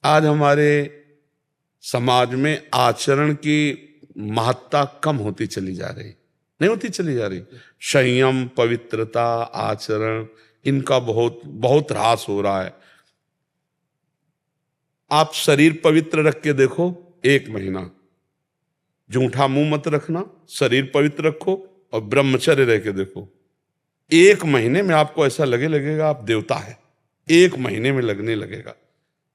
आज हमारे समाज में आचरण की महत्ता कम होती चली जा रही, नहीं होती चली जा रही। संयम, पवित्रता, आचरण, इनका बहुत बहुत ह्रास हो रहा है। आप शरीर पवित्र रख के देखो, 1 महीना जूठा मुंह मत रखना, शरीर पवित्र रखो और ब्रह्मचर्य रह के देखो, 1 महीने में आपको ऐसा लगेगा आप देवता है। 1 महीने में लगने लगेगा,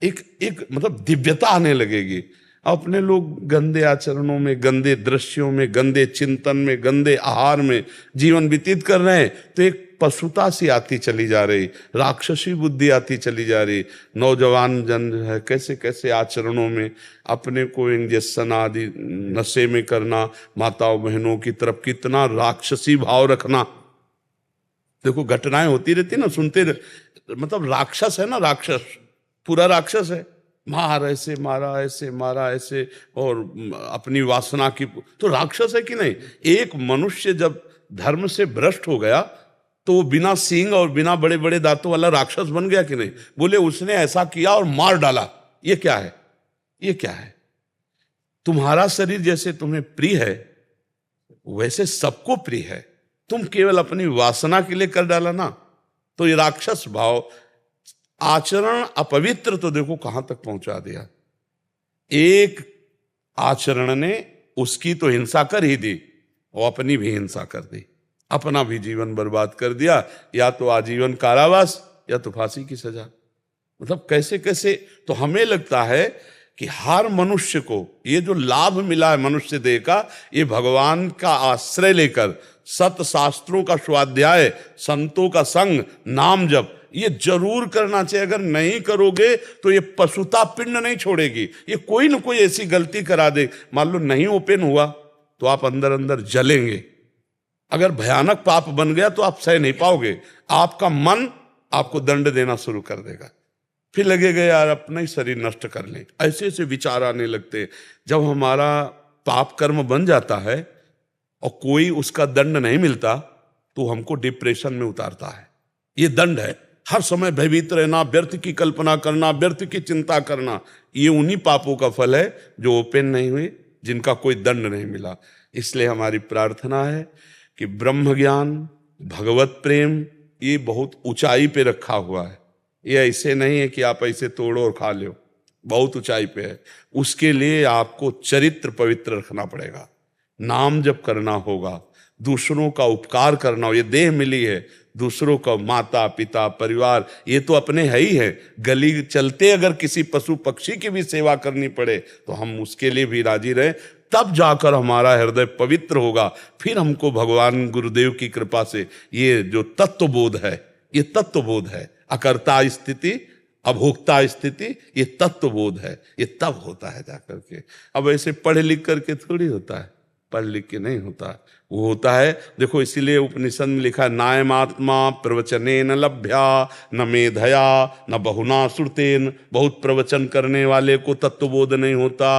एक मतलब दिव्यता आने लगेगी। अपने लोग गंदे आचरणों में, गंदे दृश्यों में, गंदे चिंतन में, गंदे आहार में जीवन व्यतीत कर रहे हैं, तो एक पशुता सी आती चली जा रही, राक्षसी बुद्धि आती चली जा रही। नौजवान जन जो है कैसे कैसे आचरणों में अपने को इंजेक्शन आदि नशे में करना, माताओं बहनों की तरफ कितना राक्षसी भाव रखना। देखो घटनाएं होती रहती ना, सुनते मतलब राक्षस है ना, राक्षस पूरा राक्षस है। मार ऐसे मारा, ऐसे मारा, ऐसे, और अपनी वासना की, तो राक्षस है कि नहीं। एक मनुष्य जब धर्म से भ्रष्ट हो गया तो वो बिना सींग और बिना बड़े बड़े दांतों वाला राक्षस बन गया कि नहीं। बोले उसने ऐसा किया और मार डाला, ये क्या है, ये क्या है। तुम्हारा शरीर जैसे तुम्हें प्रिय है वैसे सबको प्रिय है, तुम केवल अपनी वासना के लिए कर डाला ना, तो ये राक्षस भाव। आचरण अपवित्र तो देखो कहां तक पहुंचा दिया। एक आचरण ने उसकी तो हिंसा कर ही दी और अपनी भी हिंसा कर दी, अपना भी जीवन बर्बाद कर दिया, या तो आजीवन कारावास या तो फांसी की सजा। मतलब कैसे कैसे। तो हमें लगता है कि हर मनुष्य को ये जो लाभ मिला है मनुष्य देह का, ये भगवान का आश्रय लेकर सत शास्त्रों का स्वाध्याय, संतों का संग, नाम जप, ये जरूर करना चाहिए। अगर नहीं करोगे तो ये पशुता पिंड नहीं छोड़ेगी, ये कोई ना कोई ऐसी गलती करा दे। मान लो नहीं ओपन हुआ तो आप अंदर अंदर जलेंगे। अगर भयानक पाप बन गया तो आप सह नहीं पाओगे, आपका मन आपको दंड देना शुरू कर देगा। फिर लगेगा यार अपना ही शरीर नष्ट कर लें, ऐसे ऐसे विचार आने लगते। जब हमारा पाप कर्म बन जाता है और कोई उसका दंड नहीं मिलता तो हमको डिप्रेशन में उतारता है। ये दंड है, हर समय भयभीत रहना, व्यर्थ की कल्पना करना, व्यर्थ की चिंता करना, ये उन्हीं पापों का फल है जो ओपन नहीं हुए, जिनका कोई दंड नहीं मिला। इसलिए हमारी प्रार्थना है कि ब्रह्म ज्ञान, भगवत प्रेम, ये बहुत ऊंचाई पे रखा हुआ है। ये ऐसे नहीं है कि आप ऐसे तोड़ो और खा लो, बहुत ऊंचाई पे है। उसके लिए आपको चरित्र पवित्र रखना पड़ेगा, नाम जप करना होगा, दूसरों का उपकार करना हो। ये देह मिली है, दूसरों का माता पिता परिवार ये तो अपने है ही है। गली चलते अगर किसी पशु पक्षी की भी सेवा करनी पड़े तो हम उसके लिए भी राजी रहे, तब जाकर हमारा हृदय पवित्र होगा। फिर हमको भगवान गुरुदेव की कृपा से ये जो तत्वबोध है, ये तत्वबोध है, अकर्ता स्थिति अभोक्ता स्थिति, ये तत्वबोध है, ये तब होता है जाकर के। अब ऐसे पढ़ लिख करके थोड़ी होता है, पढ़ लिख के नहीं होता, वो होता है। देखो इसीलिए उपनिषद में लिखा है, नायमात्मा प्रवचनेन लभ्या न मेधया न बहुना श्रुतेन। बहुत प्रवचन करने वाले को तत्वबोध नहीं होता,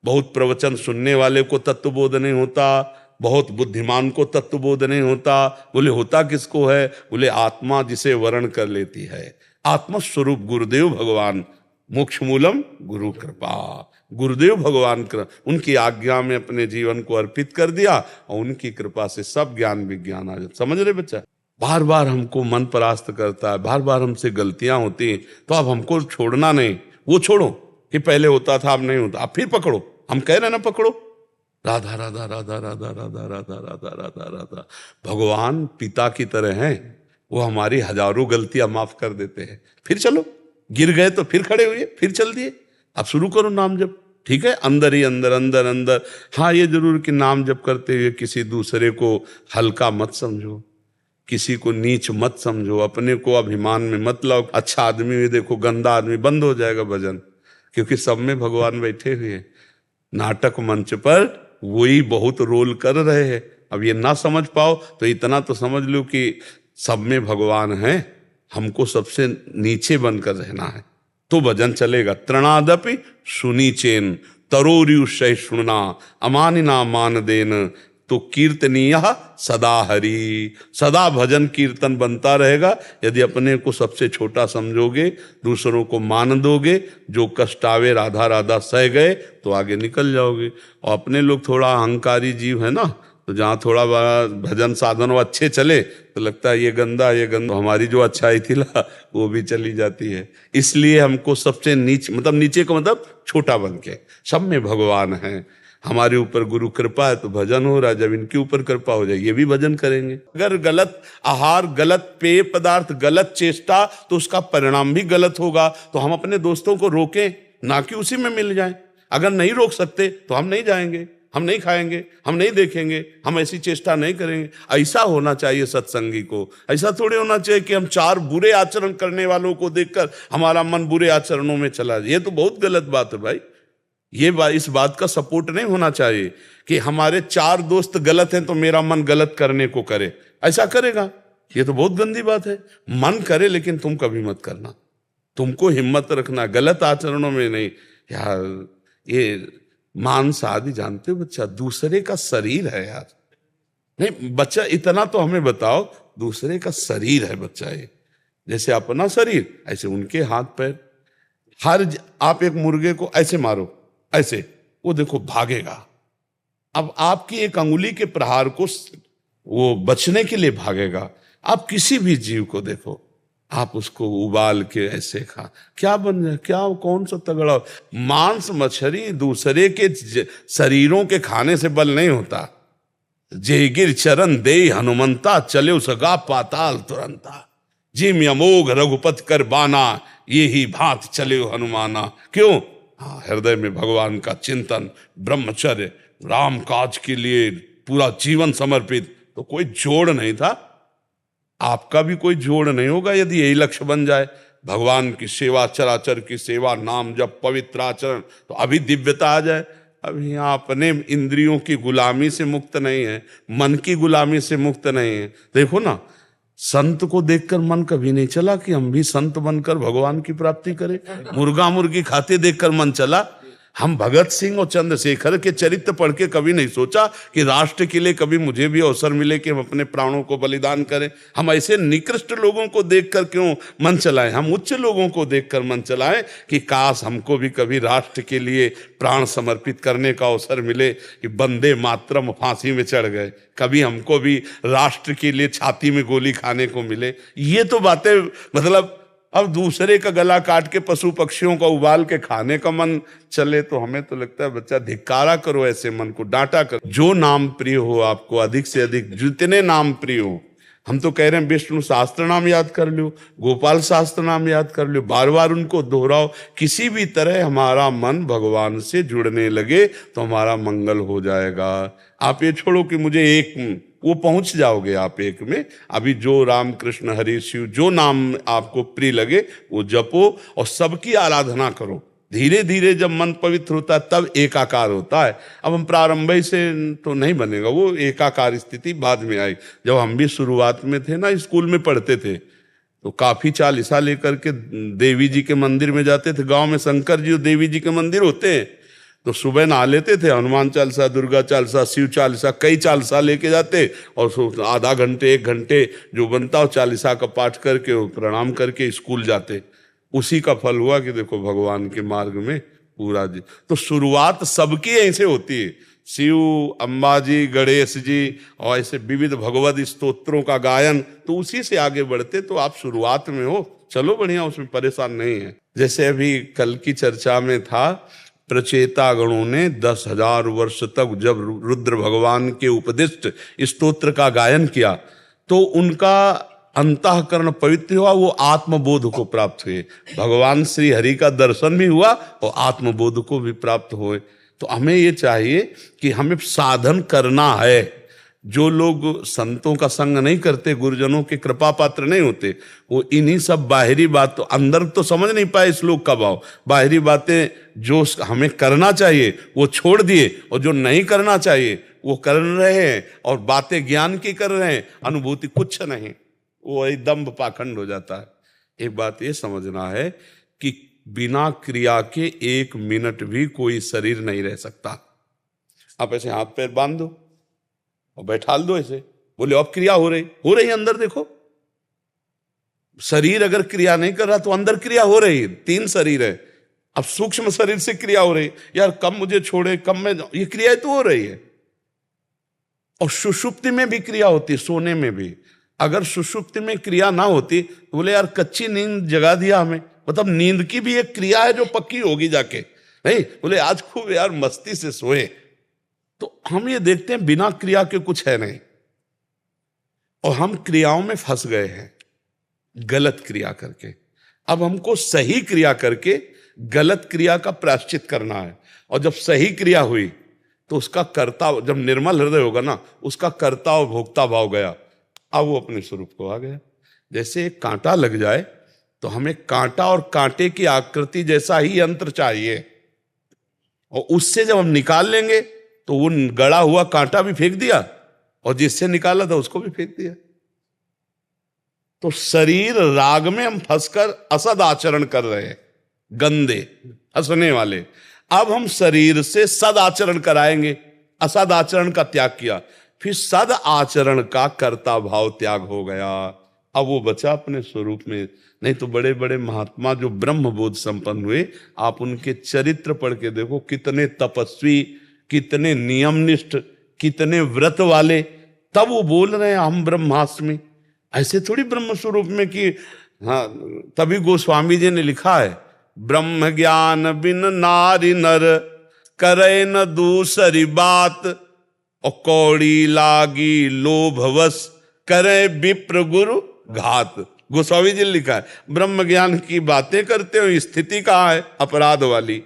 बहुत प्रवचन सुनने वाले को तत्वबोध नहीं होता, बहुत बुद्धिमान को तत्वबोध नहीं होता। बोले होता किसको है? बोले आत्मा जिसे वर्ण कर लेती है, आत्मस्वरूप गुरुदेव भगवान। मोक्ष मूलम गुरु कृपा, गुरुदेव भगवान उनकी आज्ञा में अपने जीवन को अर्पित कर दिया और उनकी कृपा से सब ज्ञान विज्ञान आ जाता। समझ रहे बच्चा? बार बार हमको मन परास्त करता है, बार बार हमसे गलतियां होती हैं, तो अब हमको छोड़ना नहीं। वो छोड़ो कि पहले होता था अब नहीं होता, अब फिर पकड़ो। हम कह रहे ना पकड़ो, राधा राधा राधा राधा राधा राधा राधा राधा राधा। भगवान पिता की तरह हैं, वो हमारी हजारों गलतियां माफ कर देते हैं। फिर चलो, गिर गए तो फिर खड़े हुए, फिर चल दिए, अब शुरू करो नाम जप। ठीक है, अंदर ही अंदर अंदर अंदर। हाँ ये जरूर कि नाम जप करते हुए किसी दूसरे को हल्का मत समझो, किसी को नीच मत समझो, अपने को अभिमान में मत लाओ। अच्छा आदमी भी देखो गंदा आदमी, बंद हो जाएगा भजन, क्योंकि सब में भगवान बैठे हुए हैं। नाटक मंच पर वही बहुत रोल कर रहे हैं। अब ये ना समझ पाओ तो इतना तो समझ लो कि सब में भगवान है, हमको सबसे नीचे बनकर रहना है तो भजन चलेगा। तृणादपि सुनीचेन तरोरियु सहिष्णुना अमानिना मान देन तो कीर्तनीय सदा हरि, सदा भजन कीर्तन बनता रहेगा। यदि अपने को सबसे छोटा समझोगे, दूसरों को मान दोगे, जो कष्ट आवे राधा राधा सह गए, तो आगे निकल जाओगे। और अपने लोग थोड़ा अहंकारी जीव है ना, तो जहाँ थोड़ा बड़ा भजन साधन अच्छे चले तो लगता है ये गंदा ये गंदा, हमारी जो अच्छाई थी ला वो भी चली जाती है। इसलिए हमको सबसे नीचे, मतलब नीचे को मतलब छोटा बन के, सब में भगवान है। हमारे ऊपर गुरु कृपा है तो भजन हो रहा है, जब इनके ऊपर कृपा हो जाए ये भी भजन करेंगे। अगर गलत आहार, गलत पेय पदार्थ, गलत चेष्टा, तो उसका परिणाम भी गलत होगा। तो हम अपने दोस्तों को रोकें, ना कि उसी में मिल जाएं। अगर नहीं रोक सकते तो हम नहीं जाएंगे, हम नहीं खाएंगे, हम नहीं देखेंगे, हम ऐसी चेष्टा नहीं करेंगे। ऐसा होना चाहिए सत्संगी को। ऐसा थोड़े होना चाहिए कि हम चार बुरे आचरण करने वालों को देखकर हमारा मन बुरे आचरणों में चला जाए। ये तो बहुत गलत बात है भाई। ये बात, इस बात का सपोर्ट नहीं होना चाहिए कि हमारे चार दोस्त गलत हैं तो मेरा मन गलत करने को करे। ऐसा करेगा, ये तो बहुत गंदी बात है। मन करे लेकिन तुम कभी मत करना। तुमको हिम्मत रखना, गलत आचरणों में नहीं। यार ये मांस आदि जानते हो बच्चा, दूसरे का शरीर है यार। नहीं बच्चा, इतना तो हमें बताओ, दूसरे का शरीर है बच्चा। ये जैसे अपना शरीर ऐसे उनके हाथ पैर। आप एक मुर्गे को ऐसे मारो, ऐसे, वो देखो भागेगा। अब आपकी एक अंगुली के प्रहार को वो बचने के लिए भागेगा। आप किसी भी जीव को देखो, आप उसको उबाल के ऐसे खा, क्या बन जाए, क्या कौन सा तगड़ा। मांस मछली दूसरे के शरीरों के खाने से बल नहीं होता। जेगिर चरण दे हनुमंता, चले उसगा पाताल तुरंता। जिम अमोघ रघुपत कर बाना, ये ही भांत चले हनुमाना। क्यों? हाँ, हृदय में भगवान का चिंतन, ब्रह्मचर्य, राम काज के लिए पूरा जीवन समर्पित। तो कोई जोड़ नहीं था, आपका भी कोई जोड़ नहीं होगा यदि यही लक्ष्य बन जाए। भगवान की सेवा, चराचर की सेवा, नाम जब, पवित्र आचरण, तो अभी दिव्यता आ जाए। अभी यहाँ अपने इंद्रियों की गुलामी से मुक्त नहीं है, मन की गुलामी से मुक्त नहीं है। देखो ना, संत को देखकर मन कभी नहीं चला कि हम भी संत बनकर भगवान की प्राप्ति करें। मुर्गा मुर्गी खाते देखकर मन चला। हम भगत सिंह और चंद्रशेखर के चरित्र पढ़ के कभी नहीं सोचा कि राष्ट्र के लिए कभी मुझे भी अवसर मिले कि हम अपने प्राणों को बलिदान करें। हम ऐसे निकृष्ट लोगों को देखकर क्यों मन चलाएं? हम उच्च लोगों को देखकर मन चलाएं कि काश हमको भी कभी राष्ट्र के लिए प्राण समर्पित करने का अवसर मिले कि वंदे मातरम फांसी में चढ़ गए, कभी हमको भी राष्ट्र के लिए छाती में गोली खाने को मिले। ये तो बातें, मतलब अब दूसरे का गला काट के पशु पक्षियों का उबाल के खाने का मन चले तो हमें तो लगता है बच्चा धिक्कारा करो ऐसे मन को, डांटा करो। जो नाम प्रिय हो आपको, अधिक से अधिक जितने नाम प्रिय हो। हम तो कह रहे हैं विष्णु शास्त्र नाम याद कर लो, गोपाल शास्त्र नाम याद कर लो, बार बार उनको दोहराओ। किसी भी तरह हमारा मन भगवान से जुड़ने लगे तो हमारा मंगल हो जाएगा। आप ये छोड़ो कि मुझे एक, वो पहुंच जाओगे आप एक में। अभी जो राम कृष्ण हरि शिव, जो नाम आपको प्रिय लगे वो जपो और सबकी आराधना करो। धीरे धीरे जब मन पवित्र होता है तब एकाकार होता है। अब हम प्रारंभ से तो नहीं बनेगा, वो एकाकार स्थिति बाद में आई। जब हम भी शुरुआत में थे ना, स्कूल में पढ़ते थे, तो काफी चालीसा लेकर के देवी जी के मंदिर में जाते थे। गांव में शंकर जी और देवी जी के मंदिर होते हैं, तो सुबह नहा लेते थे, हनुमान चालीसा, दुर्गा चालीसा, शिव चालीसा, कई चालीसा लेके जाते और आधा घंटे एक घंटे जो बनता हो चालीसा का पाठ करके प्रणाम करके स्कूल जाते। उसी का फल हुआ कि देखो भगवान के मार्ग में पूरा जी। तो शुरुआत सबकी ऐसे होती है, शिव, अंबाजी, गणेश जी और ऐसे विविध भगवत स्तोत्रों का गायन, तो उसी से आगे बढ़ते। तो आप शुरुआत में हो, चलो बढ़िया, उसमें परेशान नहीं है। जैसे अभी कल की चर्चा में था, प्रचेता गणों ने 10,000 वर्ष तक जब रुद्र भगवान के उपदिष्ट स्तोत्र का गायन किया तो उनका अंतःकरण पवित्र हुआ, वो आत्मबोध को प्राप्त हुए। भगवान श्री हरि का दर्शन भी हुआ और आत्मबोध को भी प्राप्त हुए। तो हमें ये चाहिए कि हमें साधन करना है। जो लोग संतों का संग नहीं करते, गुरुजनों के कृपा पात्र नहीं होते, वो इन्हीं सब बाहरी बातों, अंदर तो समझ नहीं पाए श्लोक का भाव, बाहरी बातें जो हमें करना चाहिए वो छोड़ दिए और जो नहीं करना चाहिए वो कर रहे हैं, और बातें ज्ञान की कर रहे हैं, अनुभूति कुछ नहीं, वो एकदम पाखंड हो जाता है। एक बात ये समझना है कि बिना क्रिया के 1 मिनट भी कोई शरीर नहीं रह सकता। आप ऐसे हाथ पैर बांध दो, और बैठाल दो ऐसे। बोले अब क्रिया हो रही है अंदर देखो। शरीर अगर क्रिया नहीं कर रहा तो अंदर क्रिया हो रही है। 3 शरीर है, अब सूक्ष्म शरीर से क्रिया हो रही, यार कब मुझे छोड़े, कब मैं, ये क्रिया तो हो रही है। और सुषुप्ति में भी क्रिया होती है, सोने में भी। अगर सुषुप्ति में क्रिया ना होती तो बोले यार कच्ची नींद जगा दिया हमें, मतलब नींद की भी एक क्रिया है जो पक्की होगी जाके। नहीं बोले आज खूब यार मस्ती से सोए। तो हम ये देखते हैं बिना क्रिया के कुछ है नहीं, और हम क्रियाओं में फंस गए हैं गलत क्रिया करके। अब हमको सही क्रिया करके गलत क्रिया का प्रायश्चित करना है। और जब सही क्रिया हुई तो उसका कर्ता, जब निर्मल हृदय होगा ना, उसका कर्ता और भोक्ता भाव गया, अब वो अपने स्वरूप को आ गया। जैसे एक कांटा लग जाए तो हमें कांटा और कांटे की आकृति जैसा ही यंत्र चाहिए, और उससे जब हम निकाल लेंगे तो वो गड़ा हुआ कांटा भी फेंक दिया और जिससे निकाला था उसको भी फेंक दिया। तो शरीर राग में हम फंसकर असद आचरण कर रहे हैं, गंदे हंसने वाले। अब हम शरीर से सद आचरण कराएंगे, असद आचरण का त्याग किया, फिर सद आचरण का कर्ता भाव त्याग हो गया। अब वो बचा अपने स्वरूप में। नहीं तो बड़े बड़े महात्मा जो ब्रह्म बोध संपन्न हुए, आप उनके चरित्र पढ़ के देखो, कितने तपस्वी, कितने नियमनिष्ठ, कितने व्रत वाले, तब वो बोल रहे हैं हम ब्रह्मास्मि। ऐसे थोड़ी ब्रह्म स्वरूप में कि हाँ। तभी गोस्वामी जी ने लिखा है, ब्रह्म ज्ञान बिन नारी नर करे न दूसरी बात, और कौड़ी लागी लोभवश करे विप्र गुरु घात। गोस्वामी जी ने लिखा है ब्रह्म ज्ञान की बातें करते हो, स्थिति कहाँ है अपराध वाली।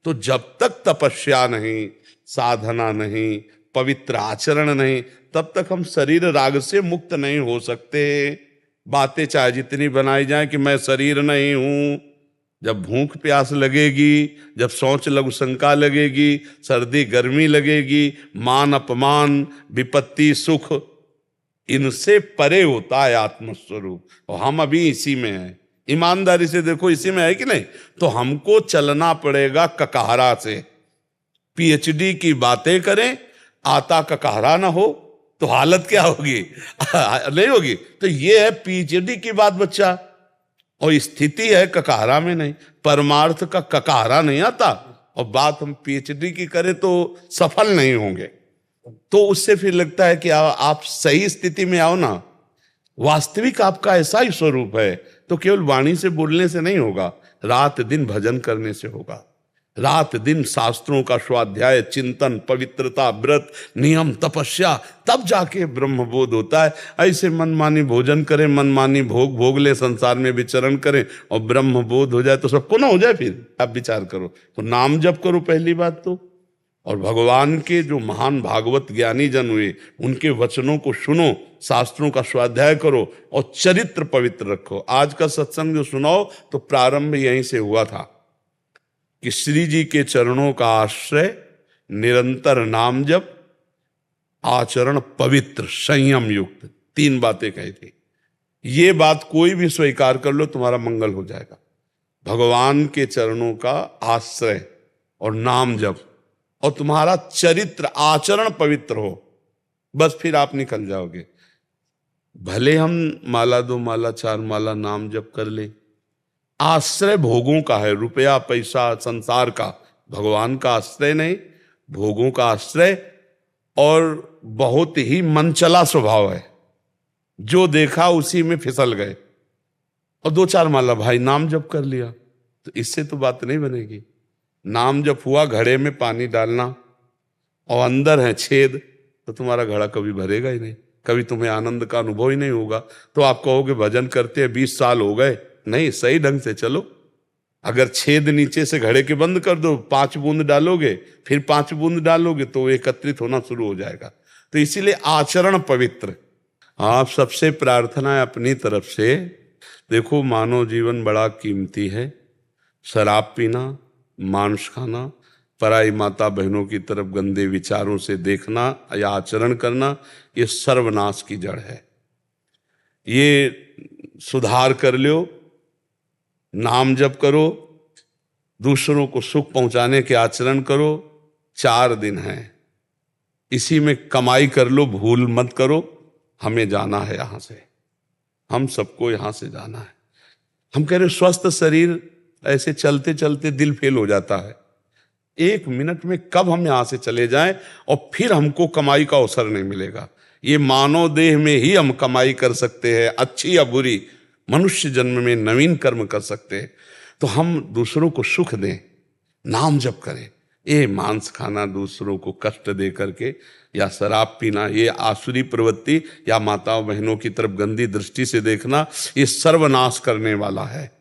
तो जब तक तपस्या नहीं, साधना नहीं, पवित्र आचरण नहीं, तब तक हम शरीर राग से मुक्त नहीं हो सकते। बातें चाहे जितनी बनाई जाए कि मैं शरीर नहीं हूं, जब भूख प्यास लगेगी, जब सोच लघु शंका लगेगी, सर्दी गर्मी लगेगी, मान अपमान, विपत्ति सुख, इनसे परे होता है आत्मस्वरूप। और हम अभी इसी में हैं। ईमानदारी से देखो, इसी में है कि नहीं? तो हमको चलना पड़ेगा ककहरा से। पीएचडी की बातें करें, आता ककहरा ना हो तो हालत क्या होगी? नहीं होगी। तो ये है पीएचडी की बात बच्चा, और स्थिति है ककहरा में नहीं। परमार्थ का ककहरा नहीं आता, और बात हम पीएचडी की करें तो सफल नहीं होंगे। तो उससे फिर लगता है कि आप सही स्थिति में आओ ना। वास्तविक आपका ऐसा ही स्वरूप है, तो केवल वाणी से बोलने से नहीं होगा, रात दिन भजन करने से होगा। रात दिन शास्त्रों का स्वाध्याय, चिंतन, पवित्रता, व्रत, नियम, तपस्या, तब जाके ब्रह्म बोध होता है। ऐसे मनमानी भोजन करें, मनमानी भोग भोग ले, संसार में विचरण करें, और ब्रह्म बोध हो जाए तो सबको ना हो जाए। फिर आप विचार करो, तो नाम जप करो पहली बात तो, और भगवान के जो महान भागवत ज्ञानी जन हुए उनके वचनों को सुनो, शास्त्रों का स्वाध्याय करो, और चरित्र पवित्र रखो। आज का सत्संग जो सुनाओ तो प्रारंभ यहीं से हुआ था कि श्री जी के चरणों का आश्रय, निरंतर नाम जप, आचरण पवित्र, संयम युक्त, 3 बातें कही थी। ये बात कोई भी स्वीकार कर लो, तुम्हारा मंगल हो जाएगा। भगवान के चरणों का आश्रय और नाम जप, और तुम्हारा चरित्र आचरण पवित्र हो, बस फिर आप निकल जाओगे। भले हम माला 2 माला 4 माला नाम जप कर ले, आश्रय भोगों का है, रुपया पैसा संसार का, भगवान का आश्रय नहीं, भोगों का आश्रय। और बहुत ही मनचला स्वभाव है, जो देखा उसी में फिसल गए। और 2-4 माला भाई नाम जप कर लिया, तो इससे तो बात नहीं बनेगी। नाम जप हुआ घड़े में पानी डालना, और अंदर है छेद, तो तुम्हारा घड़ा कभी भरेगा ही नहीं, कभी तुम्हें आनंद का अनुभव ही नहीं होगा। तो आप कहोगे भजन करते हैं 20 साल हो गए, नहीं, सही ढंग से चलो। अगर छेद नीचे से घड़े के बंद कर दो, 5 बूंद डालोगे, फिर 5 बूंद डालोगे, तो एकत्रित होना शुरू हो जाएगा। तो इसीलिए आचरण पवित्र। आप सबसे प्रार्थना है अपनी तरफ से, देखो मानव जीवन बड़ा कीमती है। शराब पीना, मांस खाना, पराई माता बहनों की तरफ गंदे विचारों से देखना या आचरण करना, ये सर्वनाश की जड़ है। ये सुधार कर लो, नाम जप करो, दूसरों को सुख पहुंचाने के आचरण करो। 4 दिन हैं, इसी में कमाई कर लो, भूल मत करो। हमें जाना है यहां से, हम सबको यहां से जाना है। हम कह रहे स्वस्थ शरीर, ऐसे चलते चलते दिल फेल हो जाता है। 1 मिनट में कब हम यहां से चले जाएं और फिर हमको कमाई का अवसर नहीं मिलेगा। ये मानव देह में ही हम कमाई कर सकते हैं, अच्छी या बुरी। मनुष्य जन्म में नवीन कर्म कर सकते हैं। तो हम दूसरों को सुख दें, नाम जप करें। ये मांस खाना, दूसरों को कष्ट दे करके, या शराब पीना, ये आसुरी प्रवृत्ति, या माताओं बहनों की तरफ गंदी दृष्टि से देखना, ये सर्वनाश करने वाला है।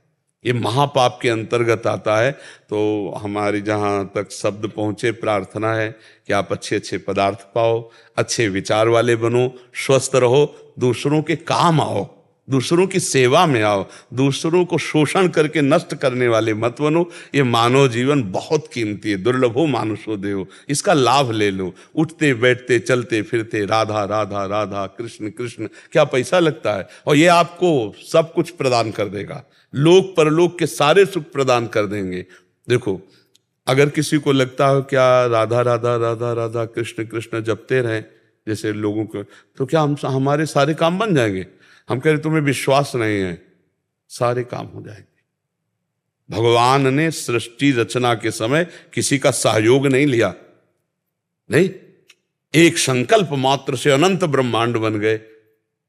ये महापाप के अंतर्गत आता है। तो हमारी जहाँ तक शब्द पहुँचे, प्रार्थना है कि आप अच्छे अच्छे पदार्थ पाओ, अच्छे विचार वाले बनो, स्वस्थ रहो, दूसरों के काम आओ, दूसरों की सेवा में आओ, दूसरों को शोषण करके नष्ट करने वाले मत बनो। ये मानव जीवन बहुत कीमती है, दुर्लभो मानुषो देहो, इसका लाभ ले लो। उठते बैठते चलते फिरते राधा राधा राधा, कृष्ण कृष्ण, क्या पैसा लगता है? और ये आपको सब कुछ प्रदान कर देगा, लोक परलोक के सारे सुख प्रदान कर देंगे। देखो, अगर किसी को लगता हो क्या राधा राधा राधा राधा कृष्ण कृष्ण जपते रहें जैसे लोगों को, तो क्या हमारे सारे काम बन जाएंगे? हम कह रहे तुम्हें विश्वास नहीं है, सारे काम हो जाएंगे। भगवान ने सृष्टि रचना के समय किसी का सहयोग नहीं लिया, नहीं, एक संकल्प मात्र से अनंत ब्रह्मांड बन गए।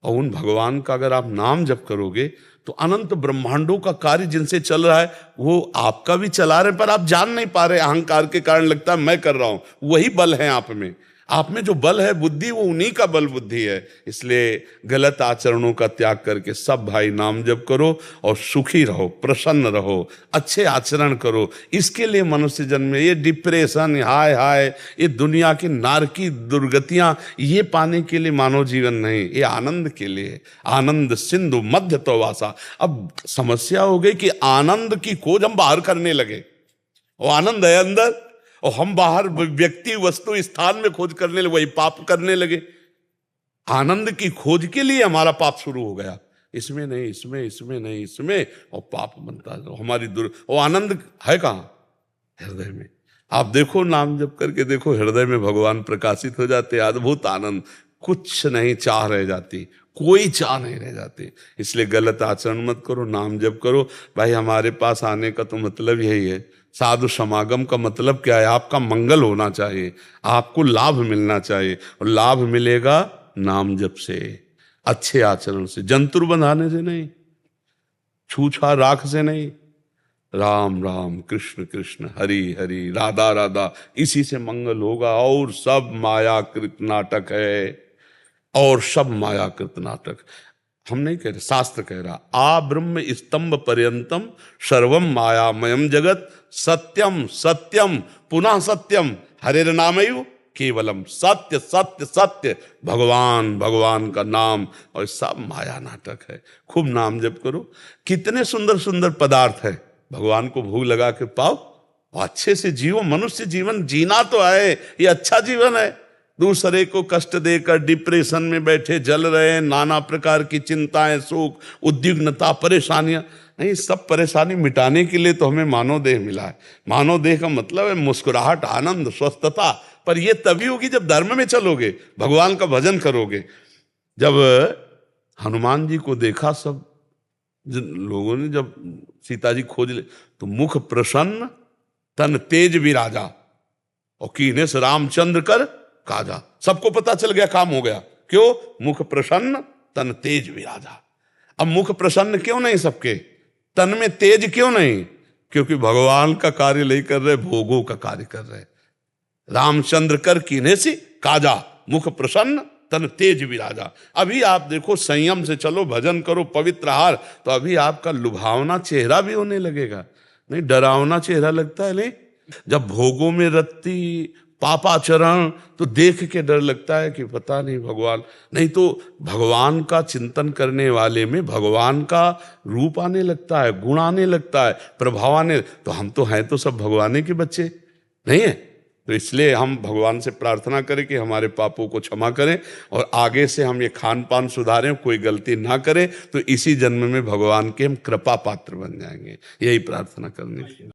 और उन भगवान का अगर आप नाम जप करोगे तो अनंत ब्रह्मांडों का कार्य जिनसे चल रहा है वो आपका भी चला रहे, पर आप जान नहीं पा रहे। अहंकार के कारण लगता है मैं कर रहा हूं। वही बल है आप में, आप में जो बल है बुद्धि, वो उन्हीं का बल बुद्धि है। इसलिए गलत आचरणों का त्याग करके सब भाई नाम जप करो और सुखी रहो, प्रसन्न रहो, अच्छे आचरण करो। इसके लिए मनुष्य जन्म में ये डिप्रेशन, हाय हाय, ये दुनिया की नारकी दुर्गतियां, ये पाने के लिए मानव जीवन नहीं, ये आनंद के लिए। आनंद सिंधु मध्य तो वासा। अब समस्या हो गई कि आनंद की खोज हम बाहर करने लगे, वो आनंद है अंदर, और हम बाहर व्यक्ति वस्तु स्थान में खोज करने लगे, वही पाप करने लगे। आनंद की खोज के लिए हमारा पाप शुरू हो गया, इसमें नहीं, इसमें, इसमें नहीं, इसमें, और पाप बनता है हमारी वो आनंद है कहाँ? हृदय में। आप देखो, नाम जप करके देखो, हृदय में भगवान प्रकाशित हो जाते, अद्भुत आनंद, कुछ नहीं चाह रह जाती, कोई चाह नहीं रह जाती। इसलिए गलत आचरण मत करो, नाम जप करो। भाई हमारे पास आने का तो मतलब यही है, साधु समागम का मतलब क्या है? आपका मंगल होना चाहिए, आपको लाभ मिलना चाहिए, और लाभ मिलेगा नाम जप से, अच्छे आचरण से, जंतुर बंधाने से नहीं, छूछा राख से नहीं। राम राम कृष्ण कृष्ण हरि हरि राधा राधा, इसी से मंगल होगा। और सब मायाकृत नाटक है, और सब मायाकृत नाटक। हम नहीं कह रहे, शास्त्र कह रहा, आ ब्रह्म स्तंभ पर्यंतम सर्वम मायामयम जगत सत्यम सत्यम पुनः सत्यम हरेर नामयु केवलम। सत्य सत्य सत्य, भगवान भगवान का नाम, और सब माया नाटक है। खूब नाम जप करो। कितने सुंदर सुंदर पदार्थ है, भगवान को भोग लगा के पाओ, अच्छे से जियो। मनुष्य जीवन जीना तो है, ये अच्छा जीवन है। दूसरे को कष्ट देकर डिप्रेशन में बैठे जल रहे हैं, नाना प्रकार की चिंताएं, सुख, उद्विग्नता, परेशानियां, नहीं, सब परेशानी मिटाने के लिए तो हमें मानव देह मिला है। मानव देह का मतलब है मुस्कुराहट, आनंद, स्वस्थता। पर यह तभी होगी जब धर्म में चलोगे, भगवान का भजन करोगे। जब हनुमान जी को देखा सब लोगों ने, जब सीता जी खोज ले, तो मुख प्रसन्न तन तेज विराजा, और कीने से रामचंद्र कर काजा। सबको पता चल गया, काम हो गया। क्यों? मुख प्रसन्न तन तेज विराजा। अब मुख प्रसन्न क्यों नहीं सबके, तन में तेज क्यों नहीं? क्योंकि भगवान का कार्य नहीं कर रहे, भोगों का कार्य कर रहे। रामचंद्र कर कीने से काजा, मुख प्रसन्न तन तेज विराजा। अभी आप देखो, संयम से चलो, भजन करो, पवित्र आहार, तो अभी आपका लुभावना चेहरा भी होने लगेगा, नहीं डरावना चेहरा लगता है। नहीं, जब भोगों में रत्ती, पापाचरण, तो देख के डर लगता है कि पता नहीं भगवान, नहीं तो भगवान का चिंतन करने वाले में भगवान का रूप आने लगता है, गुण आने लगता है, प्रभाव आने। तो हम तो हैं तो सब भगवान के बच्चे नहीं है। तो इसलिए हम भगवान से प्रार्थना करें कि हमारे पापों को क्षमा करें, और आगे से हम ये खान पान सुधारें, कोई गलती ना करें, तो इसी जन्म में भगवान के हम कृपा पात्र बन जाएंगे। यही प्रार्थना करनी चाहिए।